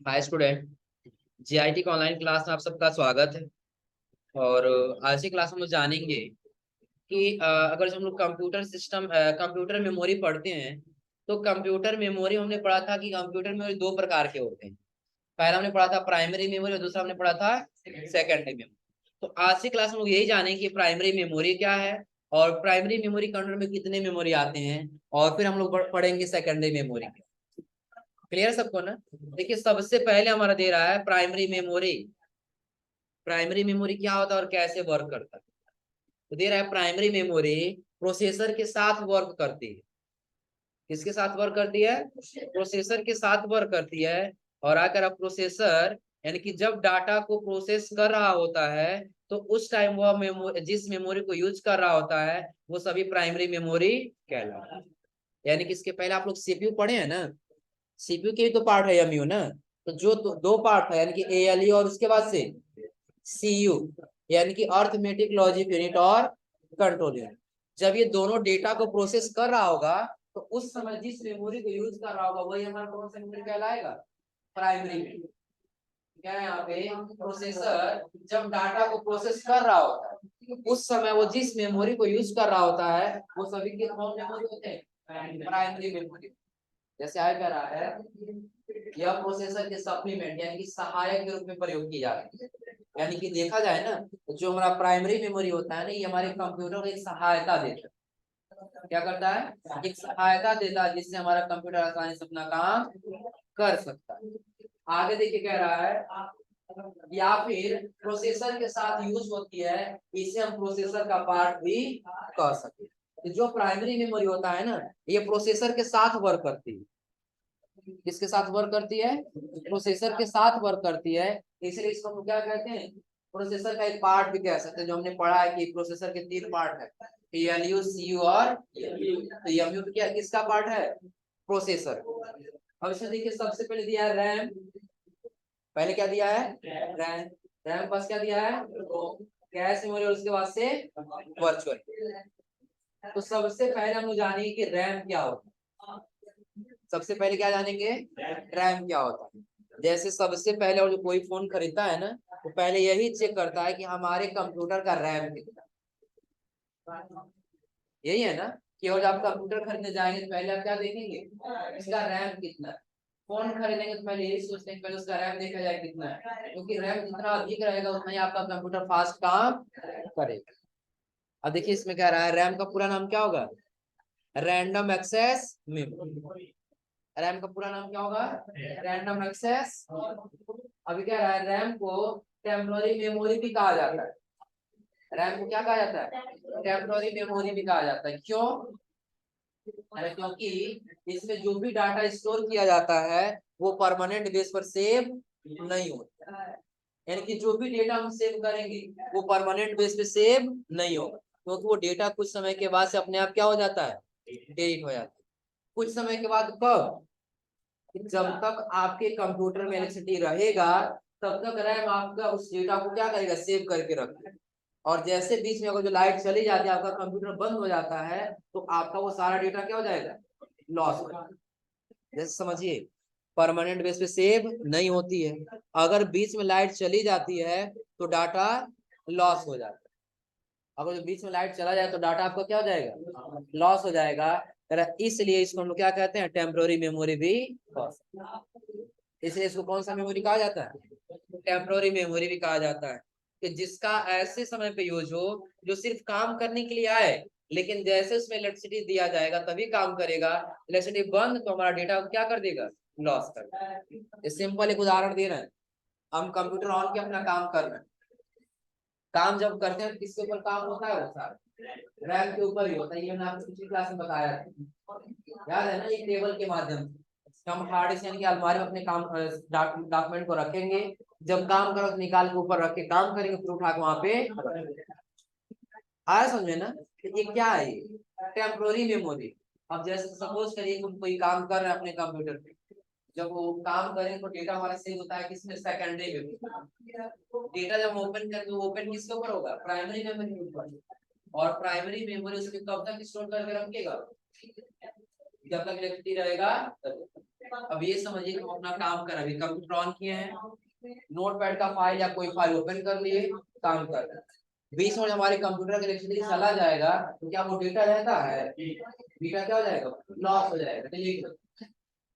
Hi student. GIT का online class में आप सबका स्वागत है। और आज की क्लास में हम जानेंगे कि अगर जो हम लोग कंप्यूटर सिस्टम कंप्यूटर मेमोरी पढ़ते हैं तो कंप्यूटर मेमोरी हमने पढ़ा था कि कंप्यूटर मेमोरी दो प्रकार के होते हैं। पहला हमने पढ़ा था प्राइमरी मेमोरी और दूसरा हमने पढ़ा था सेकेंडरी मेमोरी। तो आज की क्लास में लोग यही जानेंगे कि प्राइमरी मेमोरी क्या है और प्राइमरी मेमोरी कंट्रोल में कितने मेमोरी आते हैं, और फिर हम लोग पढ़ेंगे सेकेंडरी मेमोरी। क्लियर सबको ना? देखिए, सबसे पहले हमारा दे रहा है प्राइमरी मेमोरी। प्राइमरी मेमोरी क्या होता है और कैसे वर्क करता है। तो दे रहा है प्राइमरी मेमोरी प्रोसेसर के साथ वर्क करती है। किसके साथ वर्क करती है? प्रोसेसर के साथ वर्क करती है। और अगर आप प्रोसेसर यानी कि जब डाटा को प्रोसेस कर रहा होता है तो उस टाइम वह मेमोरी जिस मेमोरी को यूज कर रहा होता है वो सभी प्राइमरी मेमोरी कहलाता है। यानी कि इसके पहले आप लोग सीपीयू पढ़े हैं ना। सीपीयू के भी तो पार्ट है एमयू ना। तो जो दो पार्ट है यानी कि एएलयू और उसके बाद से सीयू यानी कि अर्थमेटिक लॉजिक यूनिट और कंट्रोल यूनिट। जब ये दोनों डेटा को प्रोसेस कर रहा होगा तो उस समय जिस मेमोरी को यूज कर रहा होगा वही हमारा कौन सा मेमोरी कहलाएगा? Primary memory. क्या है यहाँ पे? प्रोसेसर जब डाटा को प्रोसेस कर रहा होता है उस समय वो जिस मेमोरी को यूज कर रहा होता है वो सभी के कौन मेमोरी होते हैं? Primary memory. जैसे आगे कह रहा है यह प्रोसेसर के सप्लीमेंट यानी कि सहायक के रूप में प्रयोग की जाती है। यानी कि देखा जाए ना तो जो हमारा प्राइमरी मेमोरी होता है ना ये हमारे कंप्यूटर को एक सहायता देता है। क्या करता है? एक सहायता देता है जिससे हमारा कंप्यूटर आसानी से अपना काम कर सकता है। आगे देखिए कह रहा है या फिर प्रोसेसर के साथ यूज होती है, इसे हम प्रोसेसर का पार्ट भी कह सकते हैं। तो जो प्राइमरी मेमोरी होता है ना ये प्रोसेसर के साथ वर्क करती है। किसके साथ वर्क करती है? प्रोसेसर के साथ वर्क करती है। इसलिए इसको हम क्या कहते हैं? प्रोसेसर का एक पार्ट भी कह सकते हैं। जो हमने पढ़ा है कि प्रोसेसर के तीन पार्ट है, एएलयू, सीयू और एमयू। तो एमयू क्या किसका पार्ट है? प्रोसेसर। अब इसमें देखिए सबसे पहले दिया है रैम। पहले क्या दिया है? रैम। रैम पास क्या दिया है? कैश मेमोरी और उसके बाद से वर्चुअल। तो सबसे पहले हम लोग जानेंगे कि रैम क्या होता है। सबसे पहले क्या जानेंगे? रैम क्या होता है। जैसे सबसे पहले और जो कोई फोन खरीदता है ना तो पहले यही चेक करता है कि हमारे कंप्यूटर का रैम कितना है। यही है ना कि और जब आप कंप्यूटर खरीदने जाएंगे तो पहले आप क्या देखेंगे? इसका रैम कितना है। फोन खरीदेंगे तो पहले यही सोचते हैं पहले उसका रैम देखा जाए कितना है, क्योंकि रैम जितना अधिक रहेगा उतना ही आपका कंप्यूटर फास्ट काम करेगा। अब देखिए इसमें क्या रहा है, रैम का पूरा नाम क्या होगा? Random access memory. रैम का पूरा नाम क्या होगा? Random access. अभी क्या रहा है, रैम को टेम्पोररी मेमोरी भी कहा जाता है। रैम को क्या कहा जाता है? टेम्पोररी मेमोरी भी कहा जाता है। क्यों? अरे क्योंकि इसमें जो भी डाटा स्टोर किया जाता है वो परमानेंट बेस पर सेव नहीं होता। यानी कि जो भी डेटा हम सेव करेंगे वो परमानेंट बेस पे सेव नहीं होगा, क्योंकि वो डेटा कुछ समय के बाद से अपने आप क्या हो जाता है? डिलीट हो जाता है। कुछ समय के बाद कब? जब तक आपके कंप्यूटर में इलेक्ट्रिसिटी रहेगा तब तक रैम आपका उस डेटा को क्या करेगा? सेव करके रखेगा। और जैसे बीच में अगर जो लाइट चली जाती है आपका कंप्यूटर बंद हो जाता है तो आपका वो सारा डेटा क्या हो जाएगा? लॉस हो जाएगा। जैसे समझिए परमानेंट बेस पे सेव नहीं होती है। अगर बीच में लाइट चली जाती है तो डाटा लॉस हो जाता है। अगर जो बीच में लाइट चला जाए तो डाटा आपका क्या हो जाएगा? लॉस हो जाएगा। इसलिए इसको हम लोग क्या कहते हैं? टेम्पोररी मेमोरी भी। इसलिए इसको कौन सा मेमोरी कहा जाता है? टेम्पोररी मेमोरी भी कहा जाता है। कि जिसका ऐसे समय पे यूज हो जो सिर्फ काम करने के लिए आए, लेकिन जैसे उसमें इलेक्ट्रिसिटी दिया जाएगा तभी काम करेगा। इलेक्ट्रिसिटी बंद तो हमारा डेटा को क्या कर देगा? लॉस कर देगा। सिंपल एक उदाहरण दे रहे हैं। हम कंप्यूटर ऑन के अपना काम कर रहे हैं। काम जब करते हैं किसके ऊपर काम होता है? वो सारा रैम के ऊपर ही होता है। ये मैंने आपको पिछली क्लास में बताया था, याद है ना? एक टेबल के माध्यम से हम हार्ड डिस्क यानी कि अलमारी में अपने काम डॉक्यूमेंट को रखेंगे। जब काम करो तो निकाल के ऊपर रख के काम करेंगे, फिर उठा के वहां पे आया समझे ना? ये क्या है? ये टेम्पोररी मेमोरी। अब जैसे सपोज करिए तुम कोई काम कर रहे हैं अपने कंप्यूटर पे। जब वो काम करें तो डेटा हमारा सेव होता है किसमें? सेकेंडरी में। डेटा जब ओपन करें तो ओपन किसके ऊपर होगा? प्राइमरी मेमोरी के ऊपर। और प्राइमरी मेमोरी उसके कब तक स्टोर करके रखेगा? जब तक इलेक्ट्रिसिटी रहेगा। अब ये समझिए कि हम अपना काम कर रहे हैं, अभी कंप्यूटर ऑन किए हैं, नोटपैड का फाइल या कोई फाइल ओपन कर लिए, काम कर रहे हैं। बीच में हमारे कंप्यूटर का इलेक्ट्रिसिटी चला जाएगा तो क्या वो डेटा रहता है? डेटा क्या हो जाएगा? लॉस हो जाएगा, डिलीट।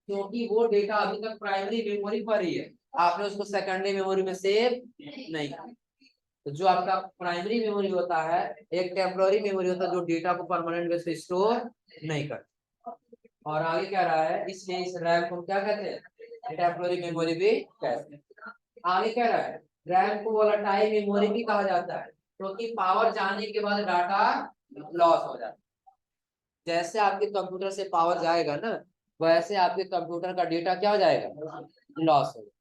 क्योंकि वो डेटा अभी तक प्राइमरी मेमोरी पर ही है, आपने उसको सेकेंडरी मेमोरी में सेव नहीं किया। तो जो आपका प्राइमरी मेमोरी होता है एक टेम्पररी मेमोरी होता है जो डेटा को परमानेंट बेस पे स्टोर नहीं करता। और आगे क्या रहा है, इसलिए इस रैम को क्या कहते हैं? टेम्पररी मेमोरी भी कहते हैं। आगे क्या रहा है, रैम को वोलेटाइल मेमोरी भी कहा जाता है क्योंकि पावर जाने के बाद डाटा लॉस हो जाता है। जैसे आपके कंप्यूटर से पावर जाएगा ना, वैसे आपके कंप्यूटर का डेटा क्या हो जाएगा? लॉस हो जाएगा।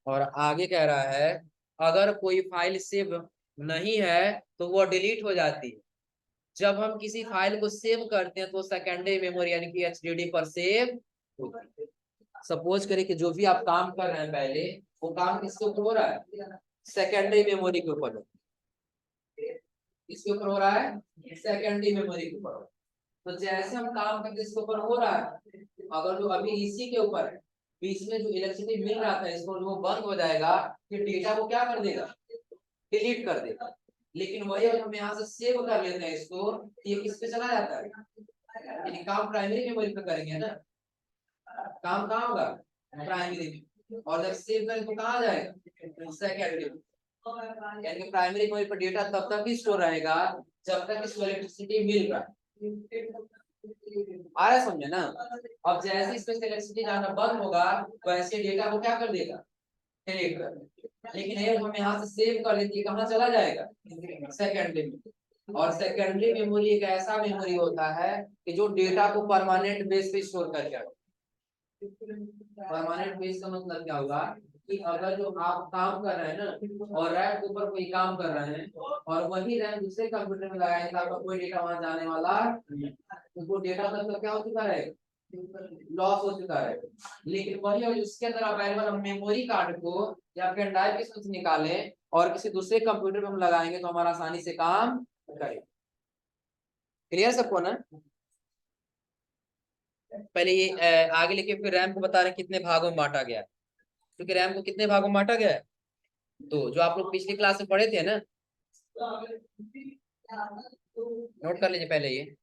और आगे कह रहा है अगर कोई फाइल सेव नहीं है तो वो डिलीट हो जाती है। जब हम किसी फाइल को सेव करते हैं तो सेकेंडरी मेमोरी यानी कि एचडीडी पर सेव होती है। सपोज करें कि जो भी आप काम कर रहे हैं पहले, वो काम किसके ऊपर हो रहा है? सेकेंडरी मेमोरी के ऊपर। इसके ऊपर हो रहा है सेकेंडरी मेमोरी के ऊपर। तो जैसे हम काम करते इसके ऊपर हो रहा है, अगर जो अभी इसी के ऊपर है, बीच में जो इलेक्ट्रिसिटी मिल रहा था इसको वो बंद हो जाएगा, फिर डेटा को क्या कर देगा? डिलीट कर देगा। लेकिन वही अगर हम यहाँ से सेव कर लेते हैं इसको, तो ये किस पे चला जाता है? यानी काम प्राइमरी मेमोरी पे करेंगे ना, काम कहाँ होगा? प्राइमरी में। और जब सेव करें तो कहाँ जाएगा? सेकेंडरी में। यानी प्राइमरी मेमोरी पर डेटा तब तक ही स्टोर रहेगा जब तक इसको इलेक्ट्रिसिटी मिल रहा है। आ रहा है समझे ना? अब जैसे इसमें से इलेक्ट्रिसिटी जाना बंद होगा वैसे डेटा को क्या कर देगा? डिलीट कर देगा। लेकिन अगर हम यहाँ से सेव कर लेते कहाँ चला जाएगा? सेकेंडरी में। और सेकेंडरी मेमोरी एक ऐसा मेमोरी होता है कि जो डेटा को परमानेंट बेस पे स्टोर करके रखता है। परमानेंट बेस का मतलब क्या होगा कि अगर जो आप काम कर रहे हैं ना और रैम के ऊपर कोई काम कर रहे हैं और वही रैम दूसरे कंप्यूटर में लगाए तो आपका कोई डेटा वहां जाने वाला नहीं, तो वो डेटा मतलब क्या हो चुका है? लॉस हो चुका है। लेकिन वही अगर उसके अंदर अवेलेबल हम मेमोरी कार्ड को या पेन ड्राइव के निकालें और किसी दूसरे कंप्यूटर में हम लगाएंगे तो हमारा आसानी से काम करेगा। क्लियर सबको ना? पहले ये आगे लेके फिर रैम को बता रहे हैं कितने भागों में बांटा गया है। क्योंकि रैम को कितने भागों में बांटा गया है? तो जो आप लोग पिछली क्लास में पढ़े थे ना, नोट कर लीजिए पहले ये।